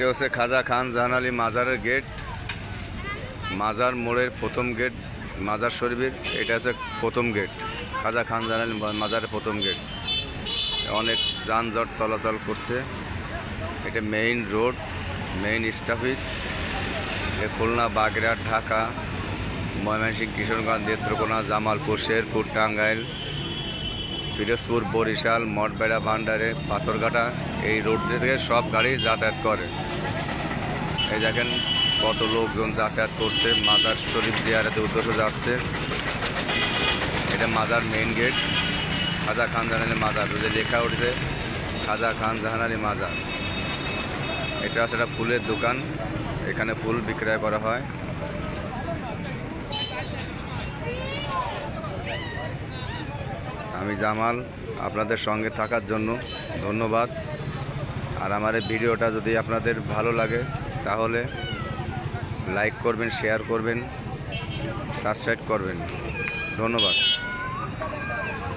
এটা হচ্ছে খাজা খান জাহান আলী মাজারের গেট, মাজার মোড়ের প্রথম গেট, মাজার শরীফের এটা হচ্ছে প্রথম গেট, খাজা খান জাহান আলী মাজারের প্রথম গেট। অনেক যানজট চলাচল করছে। এটা main road, main stoppage. Khulna, Bagerhat, Dhaka, Mymensingh, Kishoreganj, Netrokona, Jamalpur, Sherpur, Tangail, Pirojpur, Barisal, Mathbaria, ভান্ডারে, পাথরঘাটা এই রোড থেকে সব গাড়ি যাতায়াত করে। এই দেখেন কত লোকজন যাতায়াত করছে, মাজার শরীফ জিয়ারতে উদ্দেশ্যে যাচ্ছে। এটা মাজার মেইন গেট, খাজা খান জাহান আলী মাজার, যে লেখা উঠছে খাজা খান জাহান আলী মাজার। এটা আছে একটা ফুলের দোকান, এখানে ফুল বিক্রয় করা হয়। আমি জামাল, আপনাদের সঙ্গে থাকার জন্য ধন্যবাদ। আর আমার এই ভিডিওটা যদি আপনাদের ভালো লাগে তাহলে লাইক করবেন, শেয়ার করবেন, সাবস্ক্রাইব করবেন। ধন্যবাদ।